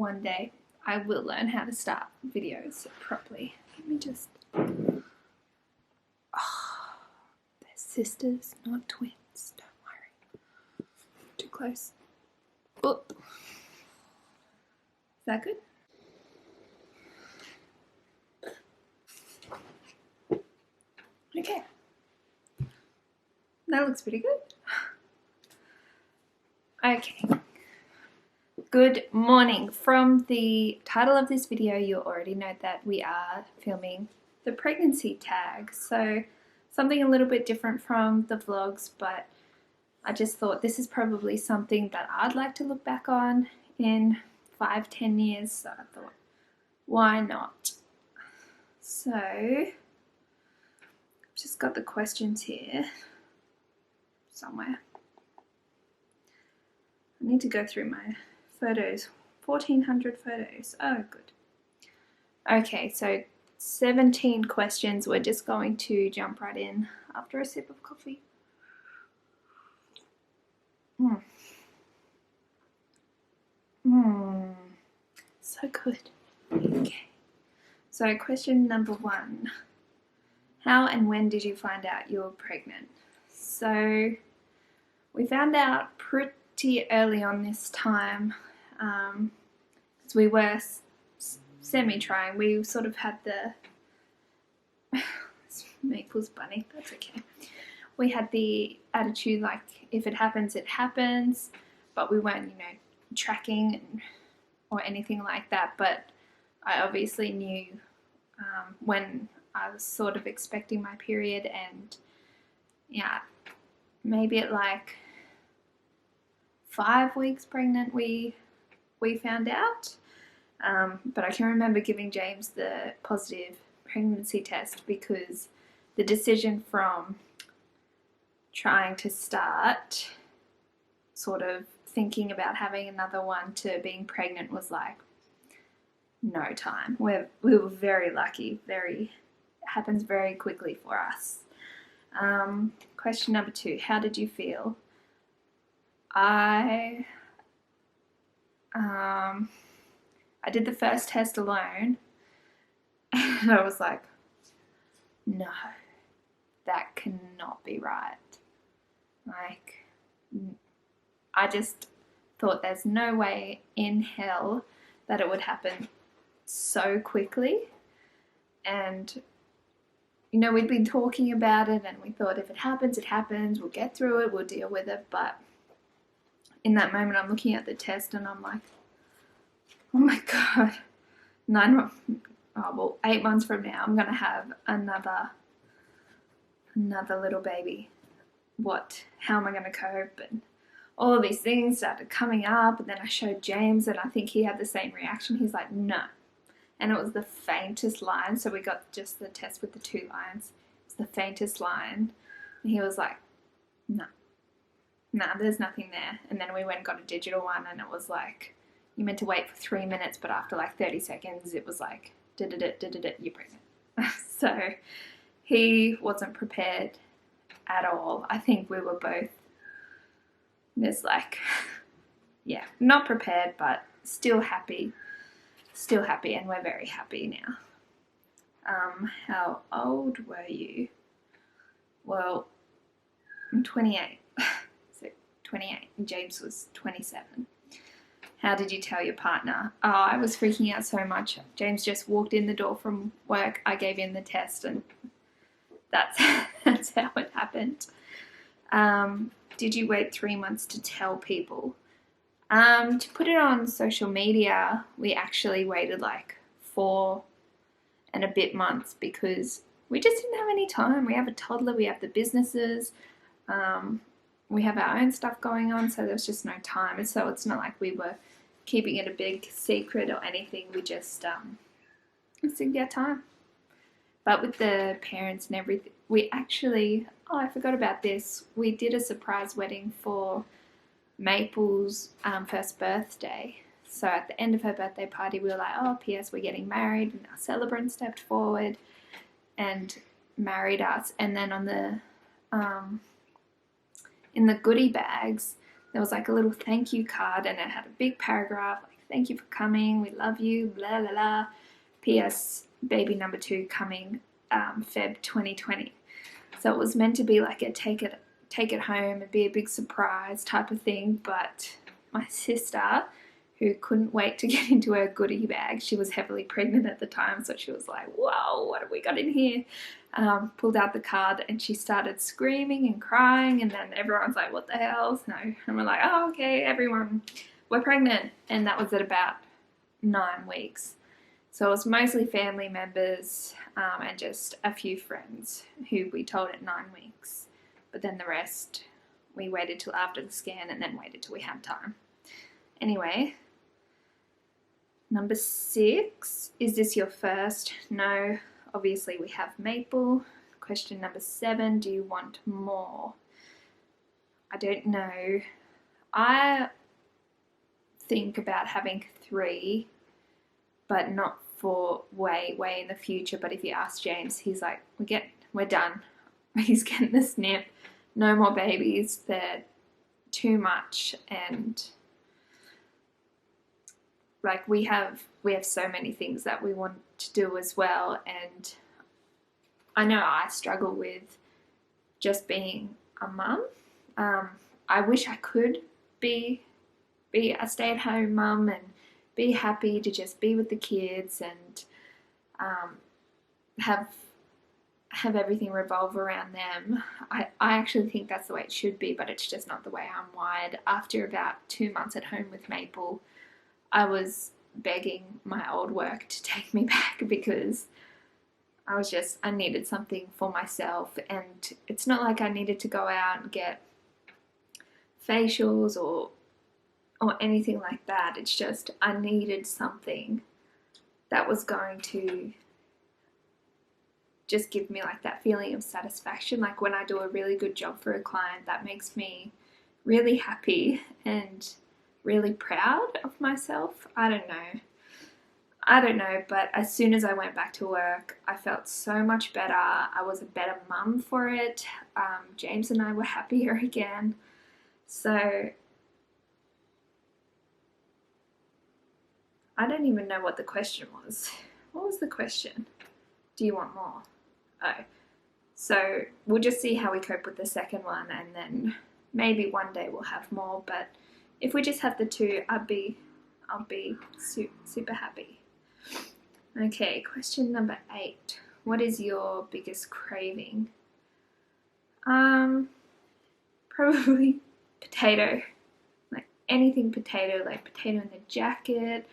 one day I will learn how to start videos properly. Let me just... Oh, they're sisters, not twins. Don't worry. Too close. Oh. Is that good? Okay. That looks pretty good. Okay. Good morning. From the title of this video, you already know that we are filming the pregnancy tag. So something a little bit different from the vlogs, but I just thought this is probably something that I'd like to look back on in 5-10 years. So I thought, why not? So I've just got the questions here somewhere. I need to go through my photos. 1,400 photos. Oh, good. Okay, so 17 questions. We're just going to jump right in after a sip of coffee. So good. Okay. So question number 1. How and when did you find out you were pregnant? So we found out pretty early on this time, because we were semi-trying. We sort of had the Maple's bunny, that's okay. We had the attitude like, if it happens, it happens, but we weren't, tracking or anything like that. But I obviously knew when I was sort of expecting my period, and yeah, maybe at like 5 weeks pregnant we found out. But I can remember giving James the positive pregnancy test, because the decision from trying to start sort of thinking about having another one to being pregnant was like no time. We were very lucky. It happens very quickly for us. Question number 2, how did you feel? I did the first test alone, and I was like, no, that cannot be right. Like, I just thought there's no way in hell that it would happen so quickly. And we'd been talking about it, and we thought if it happens, it happens. We'll get through it. We'll deal with it. But in that moment, I'm looking at the test, and I'm like, oh my God, 8 months from now, I'm gonna have another little baby. How am I gonna cope? And all of these things started coming up, and then I showed James, and I think he had the same reaction. He's like, no. And it was the faintest line. So we got just the test with the 2 lines. It's the faintest line. And he was like, no, there's nothing there. And then we went and got a digital one, and it was like, you meant to wait for 3 minutes, but after like 30 seconds, it was like, you're pregnant. So he wasn't prepared at all. I think we were both just like, yeah, not prepared, but still happy, and we're very happy now. How old were you? Well, I'm 28, so 28, and James was 27. How did you tell your partner? Oh, I was freaking out so much. James just walked in the door from work. I gave him the test, and that's how it happened. Did you wait 3 months to tell people? To put it on social media, we actually waited like 4 and a bit months, because we just didn't have any time. We have a toddler, we have the businesses, we have our own stuff going on, so there's just no time. And so it's not like we were keeping it a big secret or anything. We just didn't get time. But with the parents and everything, we actually, I forgot about this. We did a surprise wedding for Maple's first birthday. So at the end of her birthday party, we were like, oh, P.S. we're getting married. And our celebrant stepped forward and married us. And then on the in the goodie bags, there was like a little thank you card, and it had a big paragraph, like, Thank you for coming. We love you. La la la. P.S. Baby number 2 coming Feb 2020. So it was meant to be like a take it home and be a big surprise type of thing, but my sister, who couldn't wait to get into her goodie bag, she was heavily pregnant at the time, so she was like, whoa, what have we got in here? Pulled out the card and she started screaming and crying, and then everyone's like, what the hell? No. And we're like, oh, okay, everyone, we're pregnant. And that was at about 9 weeks. So it was mostly family members and just a few friends who we told at 9 weeks. But then the rest, we waited till after the scan and then waited till we had time. Anyway, number 6, is this your first? No, obviously we have Maple. Question number 7, do you want more? I don't know. I think about having 3, but not for way in the future. But if you ask James, he's like, we're done. He's getting the snip. No more babies. They're too much. And like we have so many things that we want to do as well. And I know I struggle with just being a mum. I wish I could be a stay-at-home mum and be happy to just be with the kids and have everything revolve around them. I actually think that's the way it should be, but it's just not the way I'm wired. After about 2 months at home with Maple, I was begging my old work to take me back because I needed something for myself. And it's not like I needed to go out and get facials or anything like that. It's just I needed something that was going to just give me like that feeling of satisfaction. Like when I do a really good job for a client, that makes me really happy and really proud of myself. I don't know, but as soon as I went back to work, I felt so much better. I was a better mum for it. James and I were happier again. So I don't even know what the question was. What was the question? Do you want more? Oh, so we'll just see how we cope with the second one, and then maybe one day we'll have more. But if we just have the 2, I'll be super happy. Okay, question number 8. What is your biggest craving? Probably potato. Like anything potato, like potato in the jacket,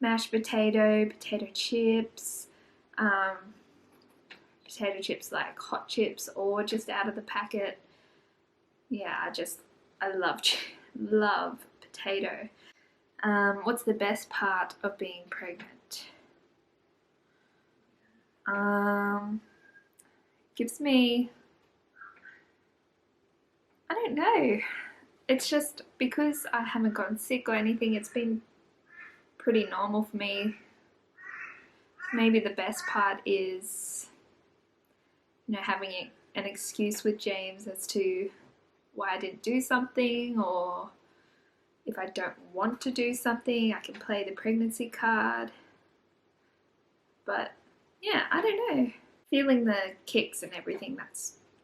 mashed potato chips, potato chips like hot chips or just out of the packet. Yeah, I love potato. What's the best part of being pregnant? Gives me, I don't know. It's just because I haven't gotten sick or anything, it's been pretty normal for me. Maybe the best part is, having an excuse with James as to why I didn't do something, or if I don't want to do something, I can play the pregnancy card. But yeah, I don't know. Feeling the kicks and everything,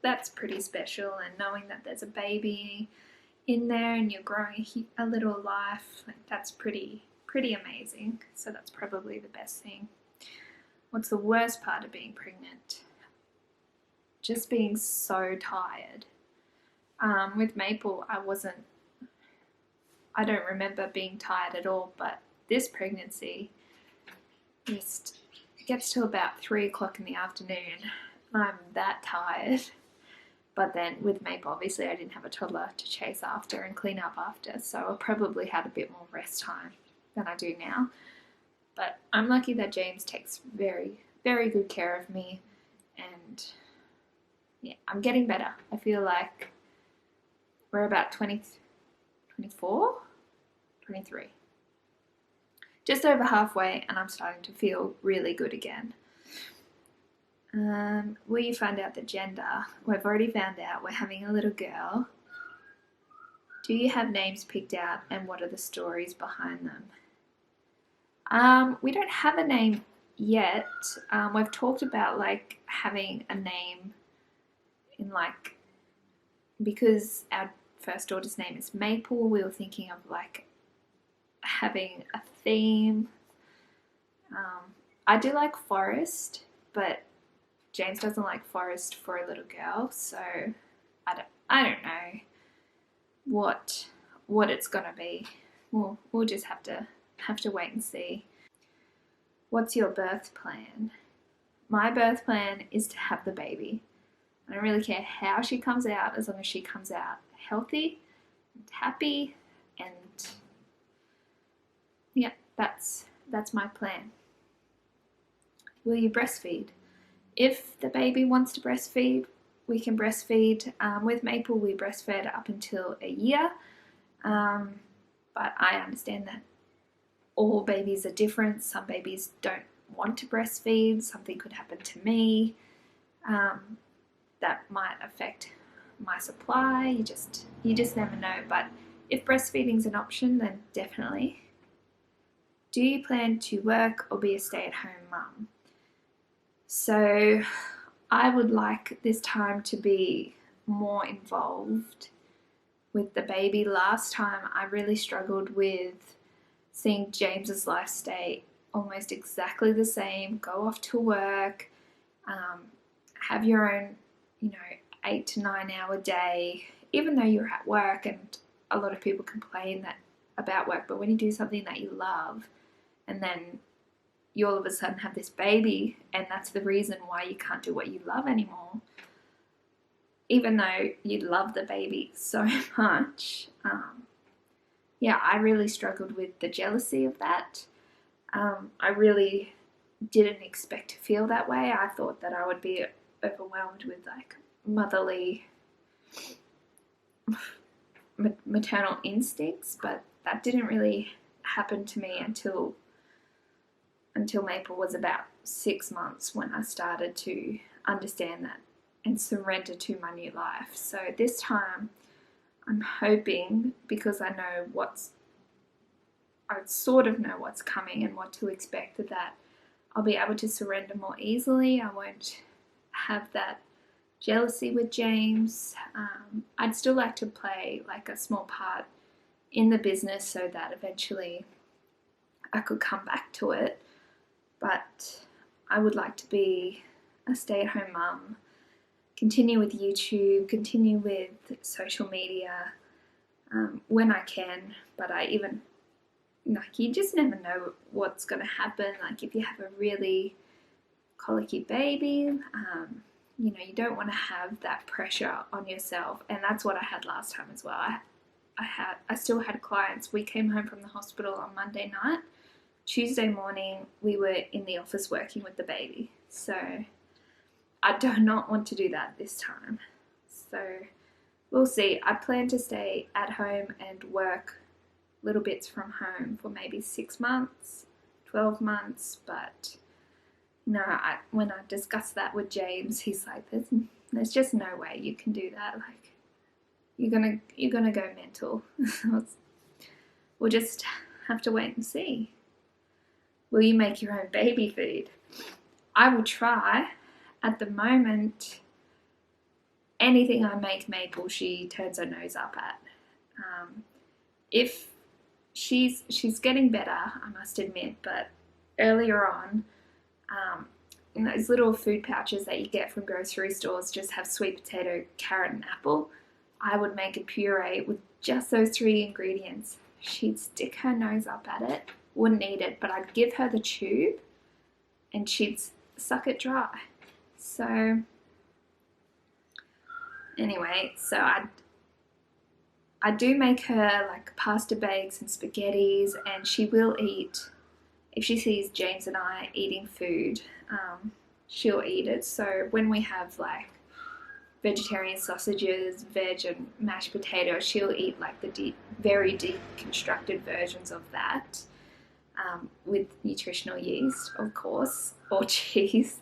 that's pretty special, and knowing that there's a baby in there and you're growing a little life, that's pretty amazing. So that's probably the best thing. What's the worst part of being pregnant? Just being so tired. With Maple, I don't remember being tired at all, but this pregnancy just gets to about 3 o'clock in the afternoon. I'm that tired. But then with Maple, obviously I didn't have a toddler to chase after and clean up after, so I probably had a bit more rest time than I do now. But I'm lucky that James takes very, very good care of me, and yeah, I'm getting better. I feel like we're about 24, 23. Just over halfway, and I'm starting to feel really good again. Will you find out the gender? We've already found out we're having a little girl. Do you have names picked out, and what are the stories behind them? We don't have a name yet. We've talked about like having a name in like, because our first daughter's name is Maple, we were thinking of like having a theme. I do like forest, but James doesn't like forest for a little girl, so I don't know what it's gonna be. We'll just have to wait and see. What's your birth plan? My birth plan is to have the baby. I don't really care how she comes out, as long as she comes out healthy and happy, and yeah, that's my plan. Will you breastfeed? If the baby wants to breastfeed, we can breastfeed. With Maple, we breastfed up until a year, but I understand that all babies are different. Some babies don't want to breastfeed. Something could happen to me that might affect my supply. You just never know. But if breastfeeding is an option, then definitely. Do you plan to work or be a stay-at-home mum? So I would like this time to be more involved with the baby. Last time I really struggled with seeing James's life stay almost exactly the same, go off to work, have your own, 8 to 9 hour day, even though you're at work, and a lot of people complain about work, but when you do something that you love and then you all of a sudden have this baby and that's the reason why you can't do what you love anymore, even though you love the baby so much. I really struggled with the jealousy of that. I really didn't expect to feel that way. I thought that I would be overwhelmed with like motherly maternal instincts, but that didn't really happen to me until Maple was about 6 months, when I started to understand that and surrender to my new life. So this time I'm hoping, because I sort of know what's coming and what to expect, that I'll be able to surrender more easily. I won't have that jealousy with James. I'd still like to play like a small part in the business so that eventually I could come back to it, but I would like to be a stay-at-home mum, continue with YouTube, continue with social media when I can, but you just never know what's going to happen. Like if you have a really colicky baby, you don't want to have that pressure on yourself, and that's what I had last time as well. I still had clients. We came home from the hospital on Monday night. Tuesday morning, we were in the office working with the baby. So I do not want to do that this time. So we'll see. I plan to stay at home and work little bits from home for maybe 6 months, 12 months, but no, when I discussed that with James, he's like, there's just no way you can do that. Like, you're gonna go mental. We'll just have to wait and see. Will you make your own baby food? I will try. At the moment, anything I make Maple, she turns her nose up at. If she's getting better, I must admit, but earlier on, those little food pouches that you get from grocery stores just have sweet potato, carrot, and apple. I would make a puree with just those 3 ingredients. She'd stick her nose up at it, wouldn't eat it, but I'd give her the tube and she'd suck it dry. So anyway, so I do make her like pasta bakes and spaghettis, and she will eat. If she sees James and I eating food, she'll eat it. So when we have like vegetarian sausages, veg and mashed potatoes, she'll eat like the very deconstructed versions of that, with nutritional yeast, of course, or cheese,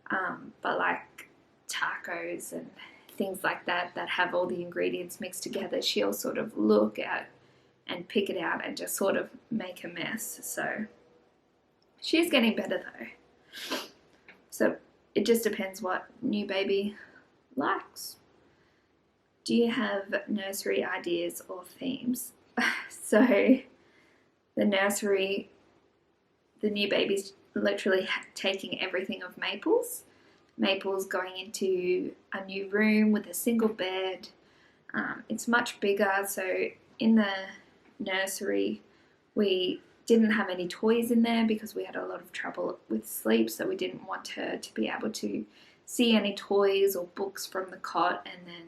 but like tacos and things like that have all the ingredients mixed together, she'll sort of look at and pick it out and just sort of make a mess. So She is getting better though. So it just depends what new baby likes. Do you have nursery ideas or themes? So the nursery, the new baby's literally taking everything of Maple's. Maple's going into a new room with a single bed. It's much bigger, so in the nursery we didn't have any toys in there because we had a lot of trouble with sleep, so we didn't want her to be able to see any toys or books from the cot and then,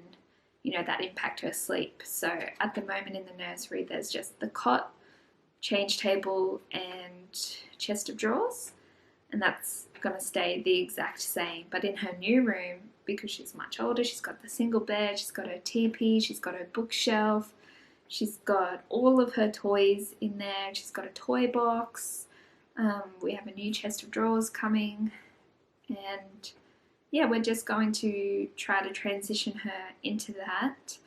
you know, that impact her sleep. So at the moment in the nursery there's just the cot, change table and chest of drawers, and that's going to stay the exact same. But in her new room, because she's much older, she's got the single bed, she's got her teepee, she's got her bookshelf, she's got all of her toys in there, she's got a toy box, we have a new chest of drawers coming, and yeah, we're just going to try to transition her into that.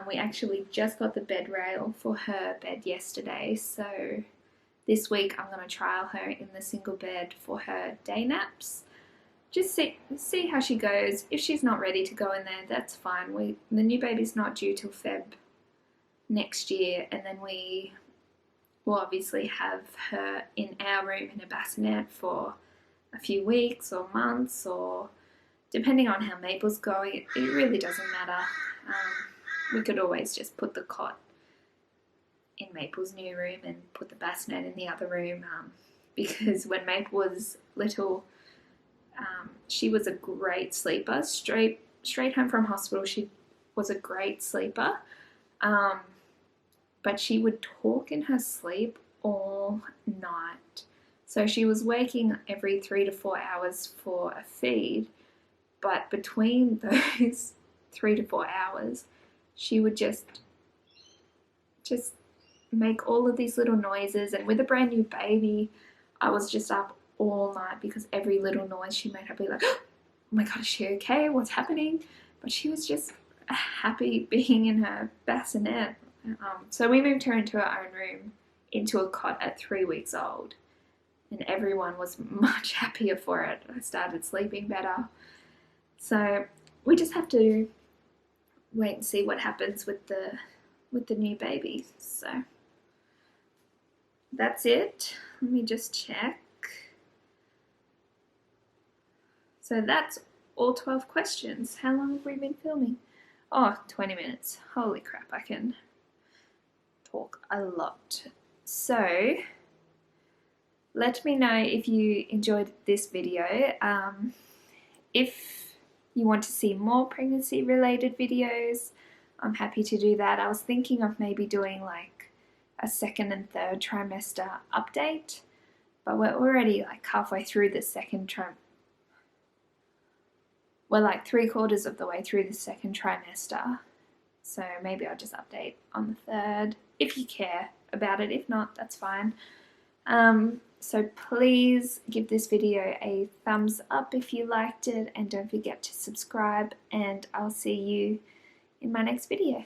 We actually just got the bed rail for her bed yesterday, so this week I'm going to trial her in the single bed for her day naps. Just see how she goes. If she's not ready to go in there, that's fine. The new baby's not due till Feb next year, and then we will obviously have her in our room in a bassinet for a few weeks or months, or depending on how Maple's going, it really doesn't matter. We could always just put the cot in Maple's new room and put the bassinet in the other room, because when Maple was little, she was a great sleeper. Straight home from hospital, she was a great sleeper, but she would talk in her sleep all night. So she was waking every 3 to 4 hours for a feed, but between those 3 to 4 hours, she would just make all of these little noises. And with a brand new baby, I was just up all night because every little noise she made, I'd be like, oh my god, is she okay? What's happening? But she was just happy being in her bassinet. So we moved her into her own room, into a cot at 3 weeks old, and everyone was much happier for it. I started sleeping better. So we just have to wait and see what happens with the new baby. So that's it. Let me just check. So that's all 12 questions. How long have we been filming? Oh, 20 minutes. Holy crap, I can talk a lot. So let me know if you enjoyed this video. If you want to see more pregnancy related videos, I'm happy to do that. I was thinking of maybe doing like a second and third trimester update, but we're already like halfway through the second trimester. We're like 3/4 of the way through the second trimester, so maybe I'll just update on the third if you care about it. If not, that's fine. So please give this video a thumbs up if you liked it, and don't forget to subscribe, and I'll see you in my next video.